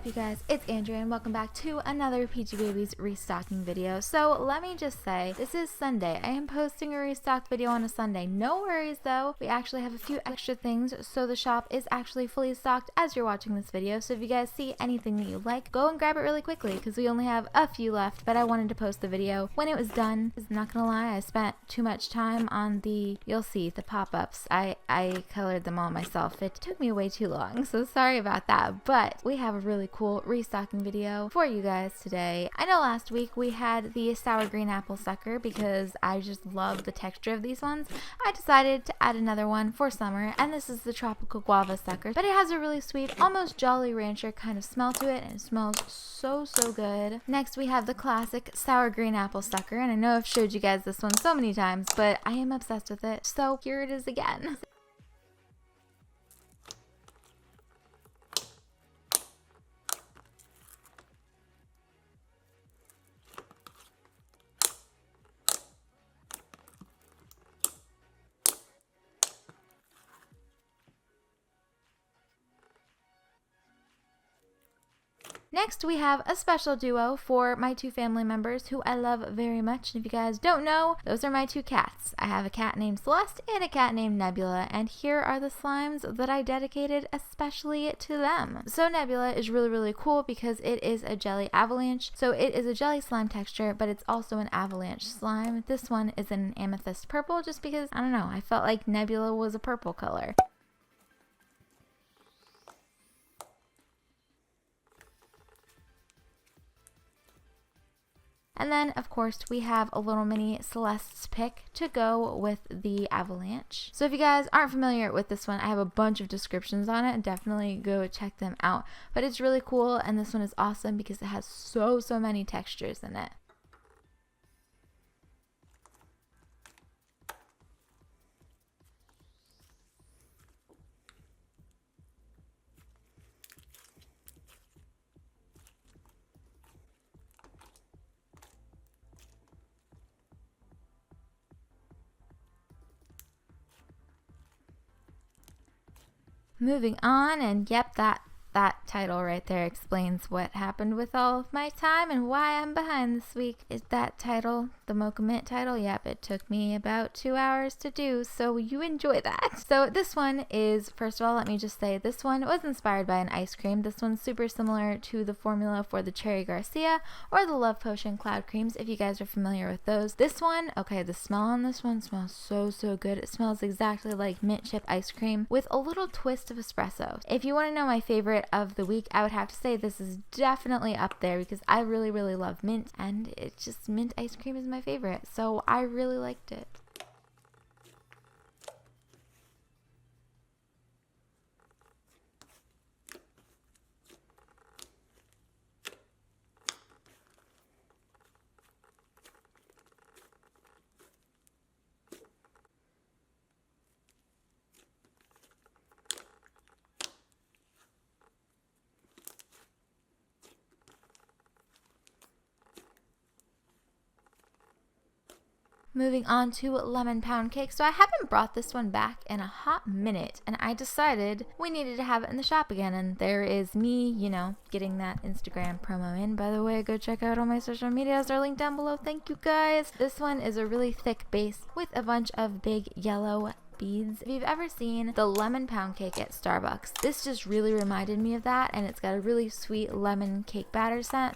you guys? It's Andrea and welcome back to another Peachybbies restocking video. So let me just say, this is Sunday. I am posting a restock video on a Sunday. No worries though, we actually have a few extra things, so the shop is actually fully stocked as you're watching this video. So if you guys see anything that you like, go and grab it really quickly because we only have a few left, but I wanted to post the video when it was done. I'm not gonna lie, I spent too much time on you'll see, the pop-ups. I colored them all myself. It took me way too long, so sorry about that, but we have a really cool restocking video for you guys today. I know last week we had the sour green apple sucker because I just love the texture of these ones. I decided to add another one for summer, and this is the tropical guava sucker, but it has a really sweet, almost Jolly Rancher kind of smell to it, and it smells so good. Next we have the classic sour green apple sucker, and I know I've showed you guys this one so many times, but I am obsessed with it, so here it is again. Next, we have a special duo for my two family members who I love very much. And if you guys don't know, those are my two cats. I have a cat named Celeste and a cat named Nebula, and here are the slimes that I dedicated especially to them. So Nebula is really cool because it is a jelly avalanche. So it is a jelly slime texture, but it's also an avalanche slime. This one is in an amethyst purple just because, I don't know, I felt like Nebula was a purple color. And then, of course, we have a little mini Celeste's pick to go with the avalanche. So if you guys aren't familiar with this one, I have a bunch of descriptions on it, and definitely go check them out. But it's really cool, and this one is awesome because it has so many textures in it. Moving on, and yep, that title right there explains what happened with all of my time and why I'm behind this week. Is that title the Mocha Mint title? Yep, it took me about 2 hours to do, so you enjoy that. So this one is, first of all, let me just say, this one was inspired by an ice cream. This one's super similar to the formula for the Cherry Garcia or the Love Potion Cloud Creams, if you guys are familiar with those. This one, okay, the smell on this one smells so good. It smells exactly like mint chip ice cream with a little twist of espresso. If you want to know my favorite of the week, I would have to say this is definitely up there because I really love mint, and it's just mint ice cream is my favorite, so I really liked it. Moving on to lemon pound cake. So I haven't brought this one back in a hot minute, and I decided we needed to have it in the shop again, and there is me, you know, getting that Instagram promo in. By the way, go check out all my social medias, they're linked down below. Thank you guys. This one is a really thick base with a bunch of big yellow beads. If you've ever seen the lemon pound cake at Starbucks, this just really reminded me of that, and it's got a really sweet lemon cake batter scent.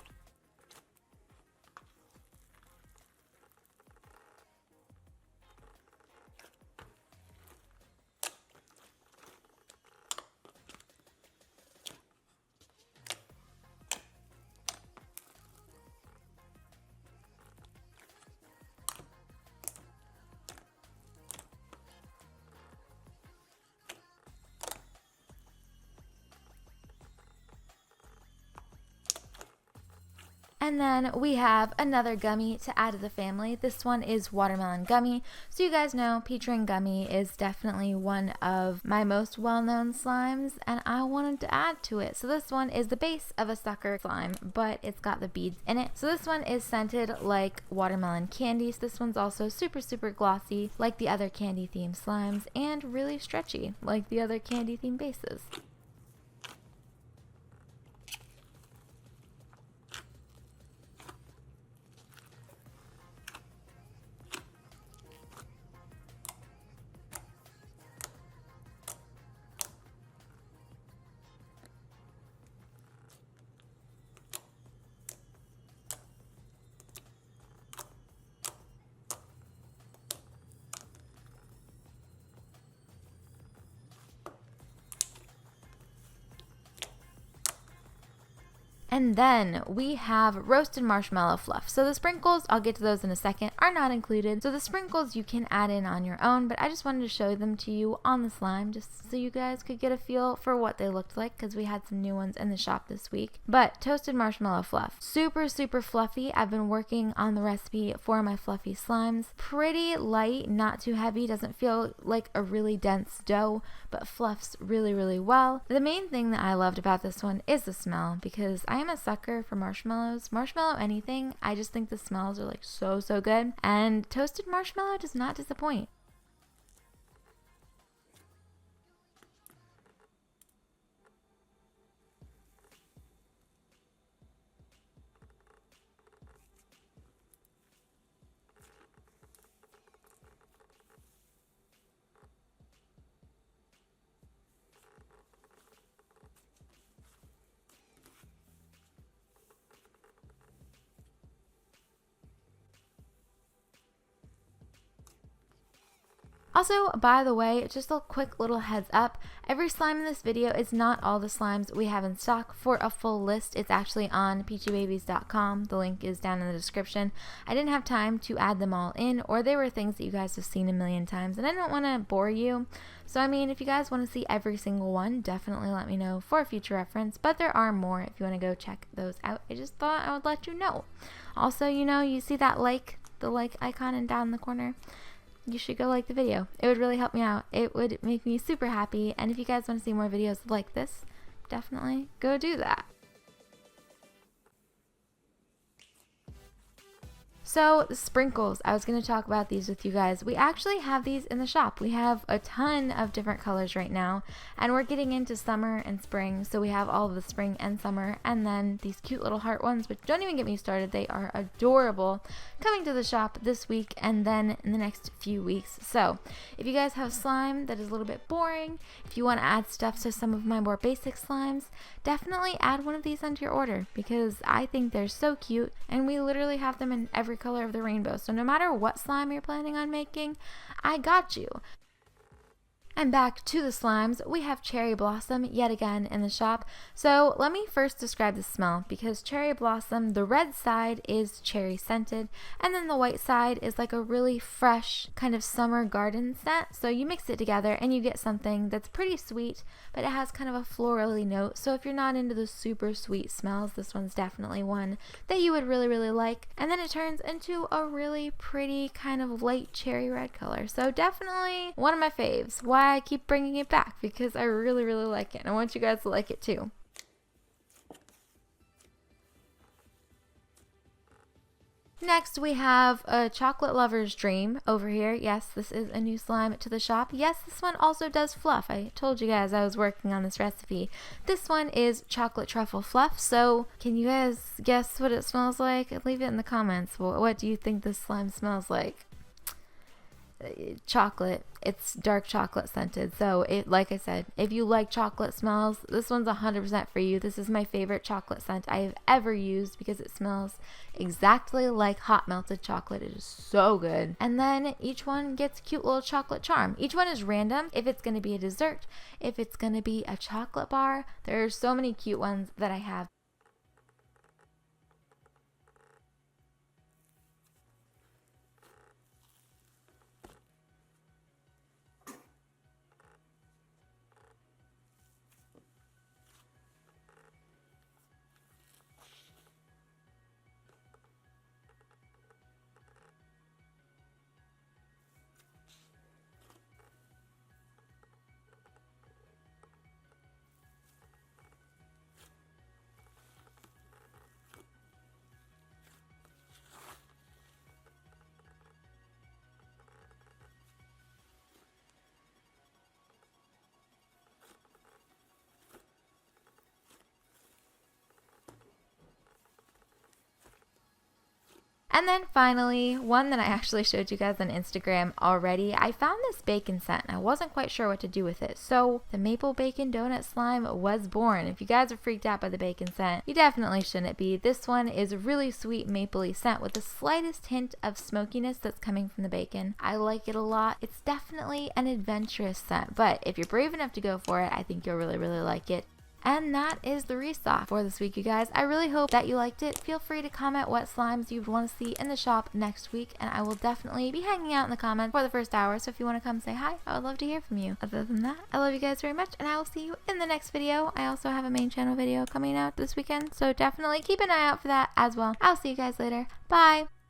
And then we have another gummy to add to the family. This one is watermelon gummy. So you guys know featuring Gummy is definitely one of my most well-known slimes, and I wanted to add to it. So this one is the base of a sucker slime, but it's got the beads in it. So this one is scented like watermelon candy. So this one's also super glossy like the other candy themed slimes, and really stretchy like the other candy themed bases. And then we have roasted marshmallow fluff. So the sprinkles, I'll get to those in a second, are not included. So the sprinkles you can add in on your own, but I just wanted to show them to you on the slime just so you guys could get a feel for what they looked like, because we had some new ones in the shop this week. But toasted marshmallow fluff, super fluffy. I've been working on the recipe for my fluffy slimes. Pretty light, not too heavy, doesn't feel like a really dense dough, but fluffs really well. The main thing that I loved about this one is the smell, because I am a sucker for marshmallows. Marshmallow anything, I just think the smells are like so good, and toasted marshmallow does not disappoint. Also, by the way, just a quick little heads up, every slime in this video is not all the slimes we have in stock. For a full list, it's actually on peachybbies.com. The link is down in the description. I didn't have time to add them all in, or they were things that you guys have seen a million times, and I don't want to bore you. So I mean, if you guys want to see every single one, definitely let me know for future reference, but there are more if you want to go check those out. I just thought I would let you know. Also, you know, you see that the like icon and down in the corner? You should go like the video. It would really help me out. It would make me super happy. And if you guys want to see more videos like this, definitely go do that. So the sprinkles, I was going to talk about these with you guys. We actually have these in the shop. We have a ton of different colors right now, and we're getting into summer and spring, so we have all of the spring and summer, and then these cute little heart ones, which don't even get me started. They are adorable, coming to the shop this week and then in the next few weeks. So if you guys have slime that is a little bit boring, if you want to add stuff to some of my more basic slimes, definitely add one of these onto your order, because I think they're so cute, and we literally have them in every color of the rainbow. So no matter what slime you're planning on making, I got you. And back to the slimes, we have Cherry Blossom yet again in the shop. So let me first describe the smell, because Cherry Blossom, the red side is cherry scented, and then the white side is like a really fresh kind of summer garden scent. So you mix it together and you get something that's pretty sweet, but it has kind of a florally note. So if you're not into the super sweet smells, this one's definitely one that you would really like. And then it turns into a really pretty kind of light cherry red color. So definitely one of my faves. Why I keep bringing it back, because I really like it, and I want you guys to like it too. Next, we have a Chocolate Lover's Dream over here. Yes, this is a new slime to the shop. Yes, this one also does fluff. I told you guys I was working on this recipe. This one is Chocolate Truffle Fluff. So can you guys guess what it smells like? Leave it in the comments. What do you think this slime smells like? Chocolate. It's dark chocolate scented. So it, like I said, if you like chocolate smells, this one's 100% for you. This is my favorite chocolate scent I have ever used, because it smells exactly like hot melted chocolate. It is so good. And then each one gets a cute little chocolate charm. Each one is random. If it's going to be a dessert, if it's going to be a chocolate bar, there are so many cute ones that I have. And then finally, one that I actually showed you guys on Instagram already, I found this bacon scent and I wasn't quite sure what to do with it. So the maple bacon donut slime was born. If you guys are freaked out by the bacon scent, you definitely shouldn't be. This one is a really sweet mapley scent with the slightest hint of smokiness that's coming from the bacon. I like it a lot. It's definitely an adventurous scent, but if you're brave enough to go for it, I think you'll really like it. And that is the restock for this week, you guys. I really hope that you liked it. Feel free to comment what slimes you'd want to see in the shop next week, and I will definitely be hanging out in the comments for the first hour, so if you want to come say hi, I would love to hear from you. Other than that, I love you guys very much, and I will see you in the next video. I also have a main channel video coming out this weekend, so definitely keep an eye out for that as well. I'll see you guys later. Bye!